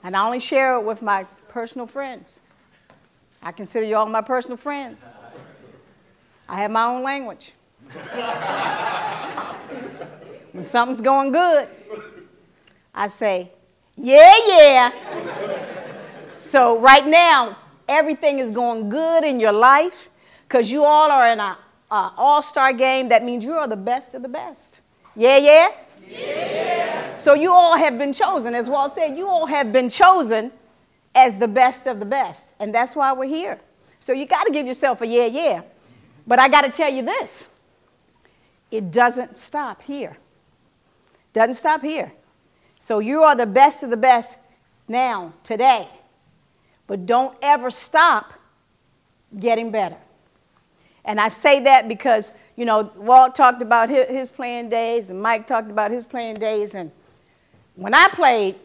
And I only share it with my personal friends. I consider you all my personal friends. I have my own language. When something's going good, I say, yeah, yeah. So right now, everything is going good in your life because you all are in an all-star game. That means you are the best of the best. Yeah, yeah? Yeah. So you all have been chosen. As Walt said, you all have been chosen as the best of the best. And that's why we're here. So you got to give yourself a yeah, yeah. But I got to tell you this. It doesn't stop here. Doesn't stop here. So you are the best of the best now, today. But don't ever stop getting better. And I say that because, you know, Walt talked about his playing days and Mike talked about his playing days. And when I played,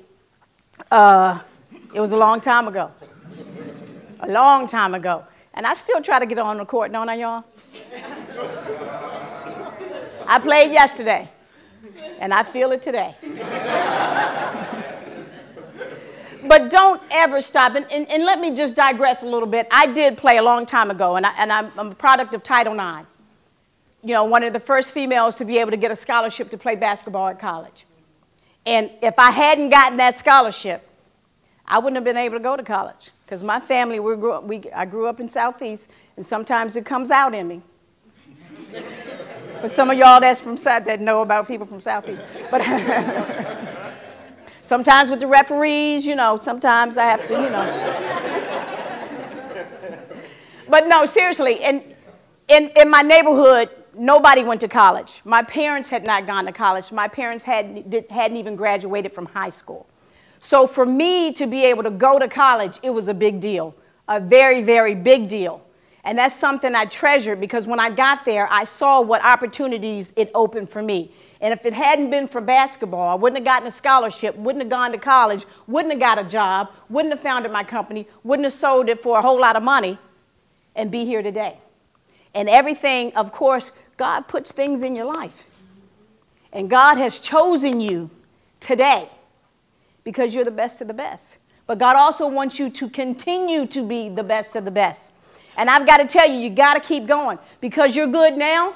it was a long time ago. A long time ago. And I still try to get on the court, don't I, y'all? I played yesterday, and I feel it today. But don't ever stop. And let me just digress a little bit. I did play a long time ago, and I'm a product of Title IX. You know, one of the first females to be able to get a scholarship to play basketball at college. And if I hadn't gotten that scholarship, I wouldn't have been able to go to college. Because my family, I grew up in Southeast, and sometimes it comes out in me. For some of y'all that's from South that know about people from Southeast. But sometimes with the referees, you know, sometimes I have to, you know. But no, seriously, in my neighborhood, nobody went to college. My parents had not gone to college. My parents hadn't even graduated from high school. So for me to be able to go to college, it was a big deal, a very, very big deal. And that's something I treasured because when I got there, I saw what opportunities it opened for me. And if it hadn't been for basketball, I wouldn't have gotten a scholarship, wouldn't have gone to college, wouldn't have got a job, wouldn't have founded my company, wouldn't have sold it for a whole lot of money and be here today. And everything, of course, God puts things in your life. And God has chosen you today because you're the best of the best. But God also wants you to continue to be the best of the best. And I've got to tell you, you got to keep going because you're good now,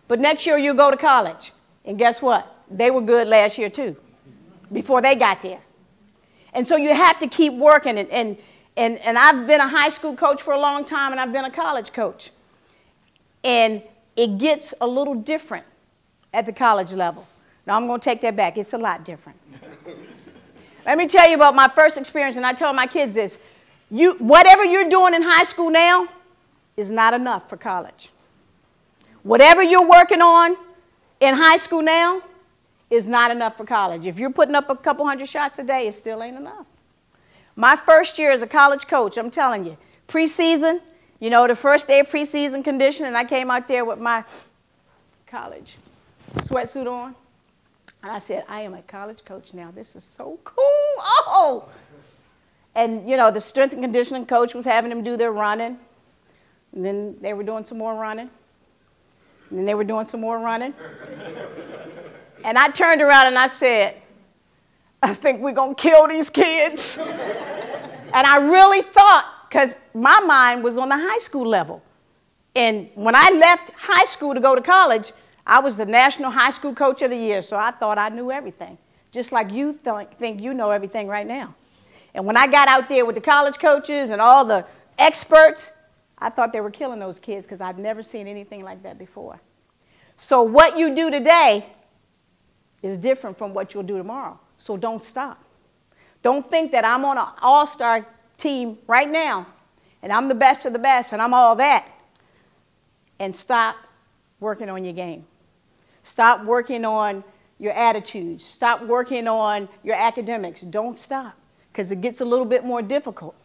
but next year you'll go to college. And guess what? They were good last year too, before they got there. And so you have to keep working. And I've been a high school coach for a long time, and I've been a college coach. And it gets a little different at the college level. Now, I'm going to take that back. It's a lot different. Let me tell you about my first experience, and I tell my kids this. Whatever you're doing in high school now is not enough for college. Whatever you're working on in high school now is not enough for college. If you're putting up a couple hundred shots a day, it still ain't enough. My first year as a college coach, I'm telling you, preseason, you know, the first day of preseason conditioning, I came out there with my college sweatsuit on. And I said, I am a college coach now. This is so cool. Oh! And, you know, the strength and conditioning coach was having them do their running. And then they were doing some more running. And then they were doing some more running. And I turned around and I said, I think we're going to kill these kids. And I really thought, because my mind was on the high school level. And when I left high school to go to college, I was the National High School Coach of the Year, so I thought I knew everything, just like you think you know everything right now. And when I got out there with the college coaches and all the experts, I thought they were killing those kids because I'd never seen anything like that before. So what you do today is different from what you'll do tomorrow, so don't stop. Don't think that I'm on an all-star team right now, and I'm the best of the best, and I'm all that, and stop working on your game. Stop working on your attitudes. Stop working on your academics. Don't stop, because it gets a little bit more difficult.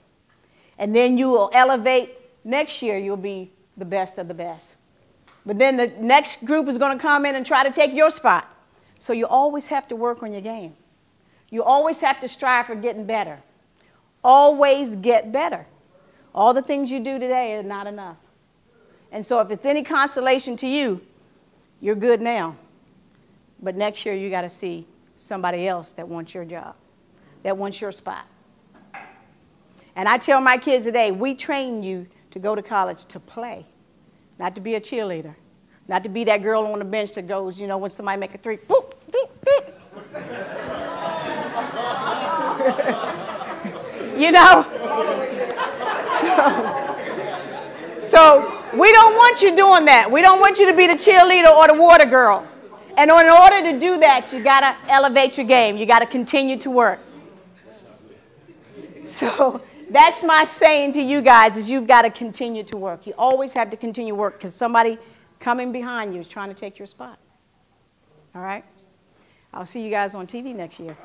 And then you will elevate. Next year, you'll be the best of the best. But then the next group is going to come in and try to take your spot. So you always have to work on your game. You always have to strive for getting better. Always get better. All the things you do today are not enough. And so if it's any consolation to you, you're good now. But next year, you got to see somebody else that wants your job, that wants your spot. And I tell my kids today, we train you to go to college to play, not to be a cheerleader, not to be that girl on the bench that goes, you know, when somebody make a three, boop, boop, boop. You know? So we don't want you doing that. We don't want you to be the cheerleader or the water girl. And in order to do that, you got to elevate your game. You got to continue to work. So that's my saying to you guys, is you've got to continue to work. You always have to continue to work because somebody coming behind you is trying to take your spot. All right? I'll see you guys on TV next year.